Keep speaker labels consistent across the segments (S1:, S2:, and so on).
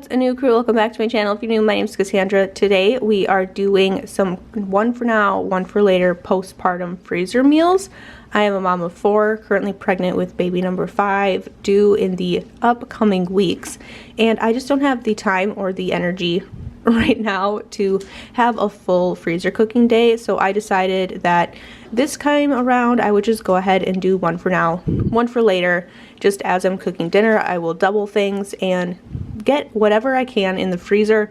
S1: What's a new crew? Welcome back to my channel. If you're new, my name is Cassandra. Today we are doing some one for now, one for later postpartum freezer meals. I am a mom of 4, currently pregnant with baby number 5, due in the upcoming weeks. And I just don't have the time or the energy right now to have a full freezer cooking day. So I decided that this time around I would just go ahead and do one for now, one for later. Just as I'm cooking dinner, I will double things and get whatever I can in the freezer,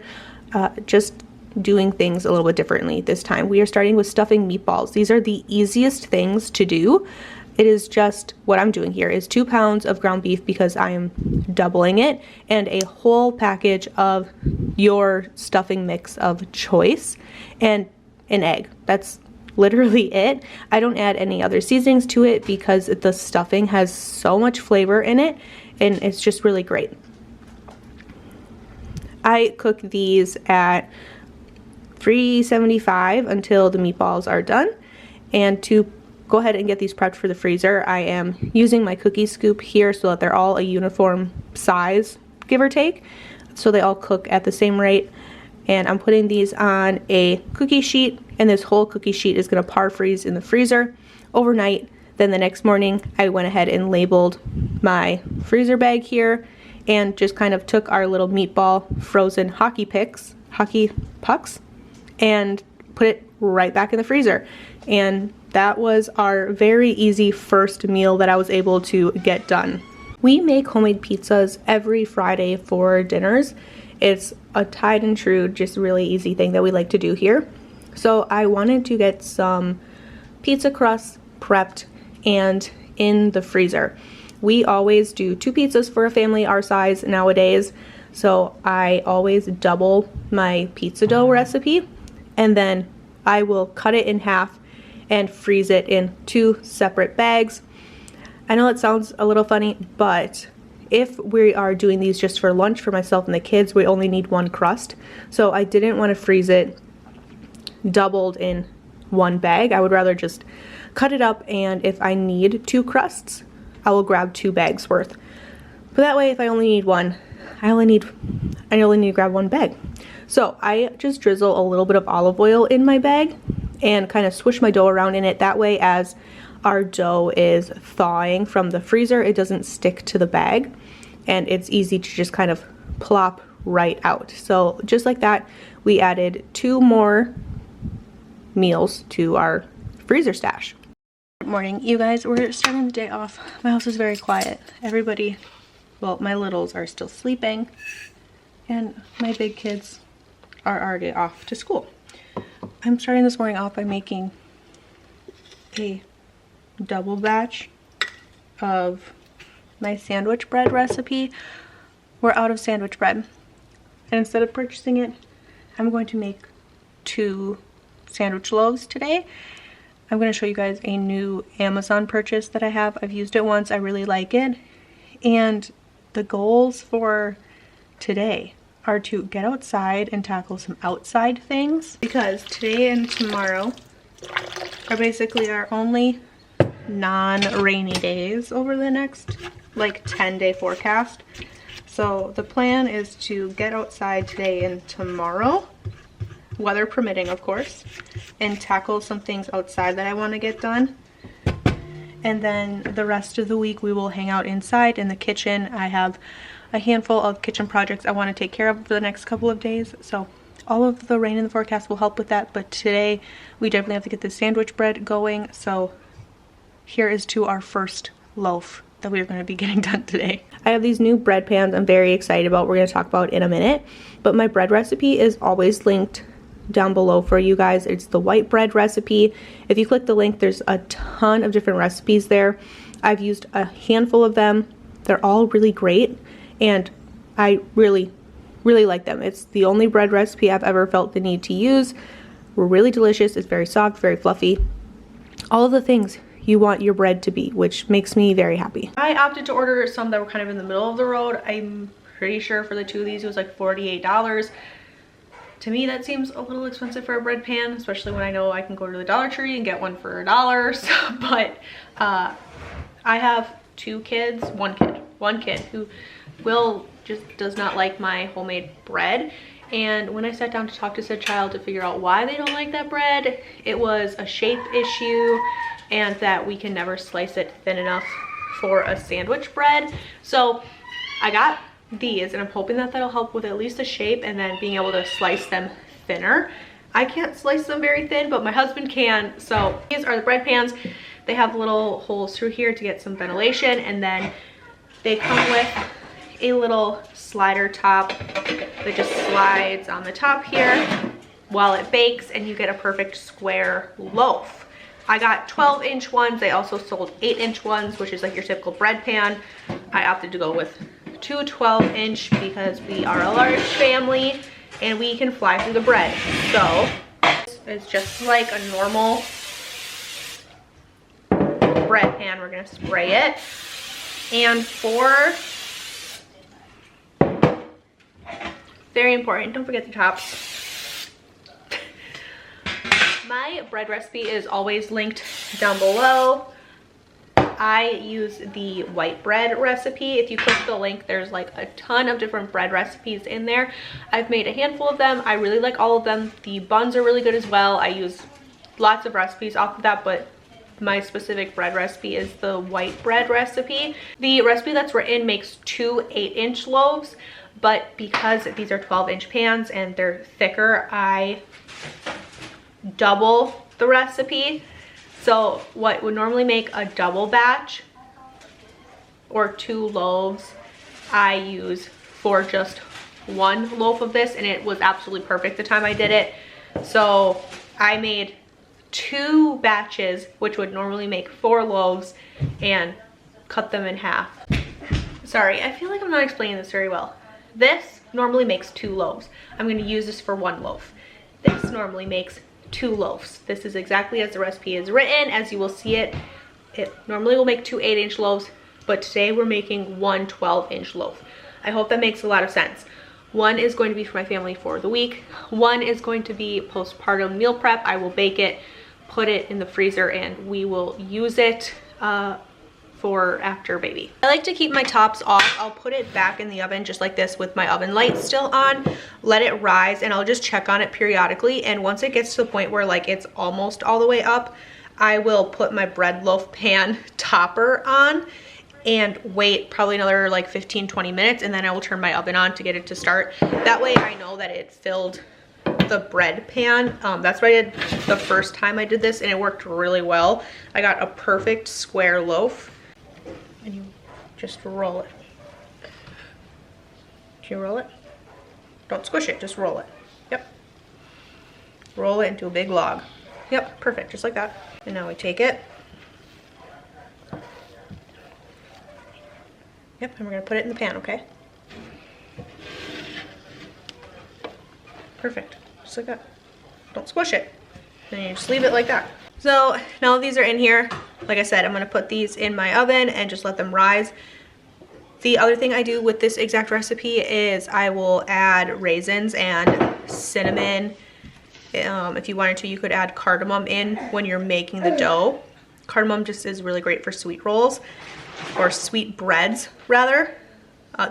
S1: just doing things a little bit differently this time. We are starting with stuffing meatballs. These are the easiest things to do. It is just, what I'm doing here is 2 pounds of ground beef because I am doubling it, and a whole package of your stuffing mix of choice, and an egg. That's literally it. I don't add any other seasonings to it because the stuffing has so much flavor in it, and it's just really great. I cook these at 375 until the meatballs are done. And to go ahead and get these prepped for the freezer, I am using my cookie scoop here so that they're all a uniform size, give or take, so they all cook at the same rate. And I'm putting these on a cookie sheet, and this whole cookie sheet is going to par freeze in the freezer overnight. Then the next morning I went ahead and labeled my freezer bag here and just kind of took our little meatball frozen hockey pucks and put it right back in the freezer. And that was our very easy first meal that I was able to get done. We make homemade pizzas every Friday for dinners. It's a tried and true, just really easy thing that we like to do here. So I wanted to get some pizza crusts prepped and in the freezer. We always do 2 pizzas for a family our size nowadays, so I always double my pizza dough recipe, and then I will cut it in half and freeze it in 2 separate bags. I know it sounds a little funny, but if we are doing these just for lunch for myself and the kids, we only need 1 crust. So I didn't want to freeze it doubled in 1 bag. I would rather just cut it up, and if I need 2 crusts, I will grab 2 bags worth. But that way, if I only need 1, I only need to grab 1 bag. So I just drizzle a little bit of olive oil in my bag and kind of swish my dough around in it. That way, as our dough is thawing from the freezer, it doesn't stick to the bag, and it's easy to just kind of plop right out. So just like that, we added 2 more meals to our freezer stash. Good morning, you guys. We're starting the day off. My house is very quiet. Everybody, well, my littles are still sleeping, and my big kids are already off to school. I'm starting this morning off by making a double batch of my sandwich bread recipe. We're out of sandwich bread, and instead of purchasing it, I'm going to make 2 sandwich loaves today. I'm going to show you guys a new Amazon purchase that I have. I've used it once. I really like it. And the goals for today are to get outside and tackle some outside things, because today and tomorrow are basically our only non-rainy days over the next like 10-day forecast. So the plan is to get outside today and tomorrow, weather permitting of course, and tackle some things outside that I want to get done. And then the rest of the week we will hang out inside in the kitchen. I have a handful of kitchen projects I want to take care of for the next couple of days, so all of the rain in the forecast will help with that. But today we definitely have to get the sandwich bread going, so here is to our first loaf that we are going to be getting done today. I have these new bread pans I'm very excited about. We're going to talk about in a minute, but my bread recipe is always linked down below for you guys. It's the white bread recipe. If you click the link, there's a ton of different recipes there. I've used a handful of them. They're all really great, and I really like them. It's the only bread recipe I've ever felt the need to use. Really delicious. It's very soft, very fluffy. All of the things you want your bread to be, which makes me very happy. I opted to order some that were kind of in the middle of the road. I'm pretty sure for the 2 of these it was like $48. To me, that seems a little expensive for a bread pan, especially when I know I can go to the Dollar Tree and get one for $1. So, but I have 2 kids, one kid who Will just does not like my homemade bread. And when I sat down to talk to said child to figure out why they don't like that bread, it was a shape issue and that we can never slice it thin enough for a sandwich bread. So I got these and I'm hoping that that'll help with at least the shape and then being able to slice them thinner. I can't slice them very thin, but my husband can. So these are the bread pans. They have little holes through here to get some ventilation, and then they come with a little slider top that just slides on the top here while it bakes, and you get a perfect square loaf. I got 12-inch ones. They also sold 8-inch ones, which is like your typical bread pan. I opted to go with two 12-inch because we are a large family and we can fly through the bread. So it's just like a normal bread pan. We're gonna spray it. And very important, don't forget the tops. My bread recipe is always linked down below. I use the white bread recipe. If you click the link, there's like a ton of different bread recipes in there. I've made a handful of them. I really like all of them. The buns are really good as well. I use lots of recipes off of that, but my specific bread recipe is the white bread recipe. The recipe that's written makes two 8-inch loaves, but because these are 12-inch pans and they're thicker, I double the recipe. So what would normally make a double batch or 2 loaves, I use for just 1 loaf of this, and it was absolutely perfect the time I did it. So I made 2 batches, which would normally make 4 loaves, and cut them in half. Sorry, I feel like I'm not explaining this very well. This normally makes 2 loaves. I'm going to use this for 1 loaf. This normally makes 2 loaves. This is exactly as the recipe is written. As you will see it, it normally will make 2 8-inch loaves, but today we're making 1 12-inch loaf. I hope that makes a lot of sense. 1 is going to be for my family for the week. 1 is going to be postpartum meal prep. I will bake it, put it in the freezer, and we will use it for after baby. I like to keep my tops off. I'll put it back in the oven just like this with my oven light still on, let it rise, and I'll just check on it periodically. And once it gets to the point where like it's almost all the way up, I will put my bread loaf pan topper on and wait probably another like 15-20 minutes, and then I will turn my oven on to get it to start. That way I know that it filled the bread pan. That's what I did the first time I did this, and it worked really well. I got a perfect square loaf. And you just roll it. Can you roll it? Don't squish it, just roll it. Yep. Roll it into a big log. Yep, perfect, just like that. And now we take it. Yep, and we're gonna put it in the pan, okay? Perfect, just like that. Don't squish it. And you just leave it like that. So now these are in here. Like I said, I'm gonna put these in my oven and just let them rise. The other thing I do with this exact recipe is I will add raisins and cinnamon. If you wanted to, you could add cardamom in when you're making the dough. Cardamom just is really great for sweet rolls, or sweet breads rather.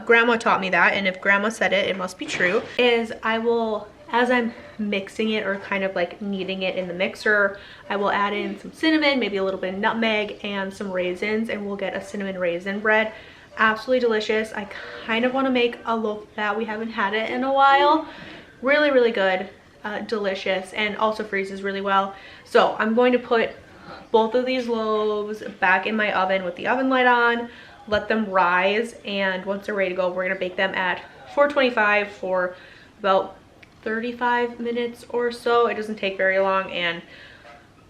S1: Grandma taught me that, and if grandma said it, it must be true. Is I will, as I'm mixing it or kind of like kneading it in the mixer, I will add in some cinnamon, maybe a little bit of nutmeg, and some raisins, and we'll get a cinnamon raisin bread. Absolutely delicious. I kind of want to make a loaf of that. We haven't had it in a while. Really, really good. Delicious, and also freezes really well. So I'm going to put both of these loaves back in my oven with the oven light on, let them rise, and once they're ready to go, we're going to bake them at 425 for about 35 minutes or so. It doesn't take very long, and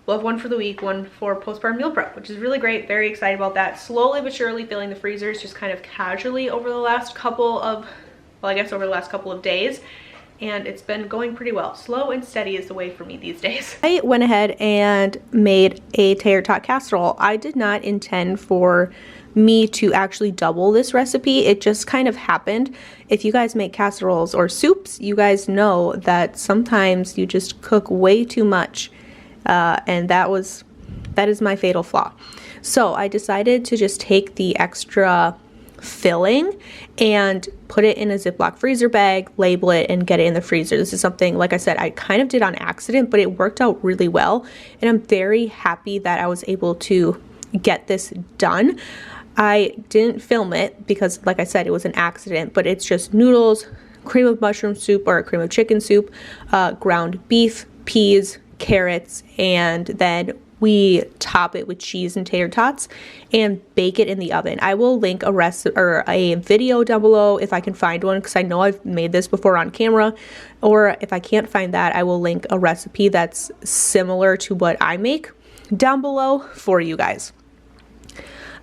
S1: we'll have 1 for the week, 1 for postpartum meal prep, which is really great. Very excited about that. Slowly but surely filling the freezers just kind of casually over the last couple of, well, I guess over the last couple of days. And it's been going pretty well. Slow and steady is the way for me these days. I went ahead and made a tater casserole. I did not intend for me to actually double this recipe. It just kind of happened. If you guys make casseroles or soups, you guys know that sometimes you just cook way too much. And that is my fatal flaw. So I decided to just take the extra filling and put it in a Ziploc freezer bag, label it, and get it in the freezer. This is something, like I said, I kind of did on accident, but it worked out really well. And I'm very happy that I was able to get this done. I didn't film it because, like I said, it was an accident, but it's just noodles, cream of mushroom soup or cream of chicken soup, ground beef, peas, carrots, and then we top it with cheese and tater tots and bake it in the oven. I will link a recipe or a video down below if I can find one, because I know I've made this before on camera, or if I can't find that, I will link a recipe that's similar to what I make down below for you guys.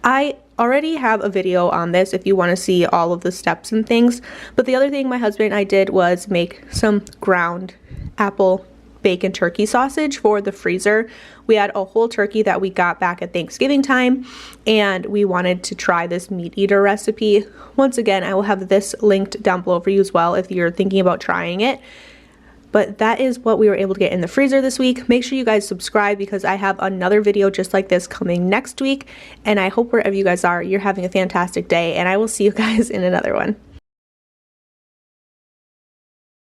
S1: I already have a video on this if you want to see all of the steps and things, but the other thing my husband and I did was make some ground apple bacon turkey sausage for the freezer. We had a whole turkey that we got back at Thanksgiving time, and we wanted to try this meat eater recipe. Once again, I will have this linked down below for you as well if you're thinking about trying it. But that is what we were able to get in the freezer this week. Make sure you guys subscribe because I have another video just like this coming next week. And I hope wherever you guys are, you're having a fantastic day. And I will see you guys in another one.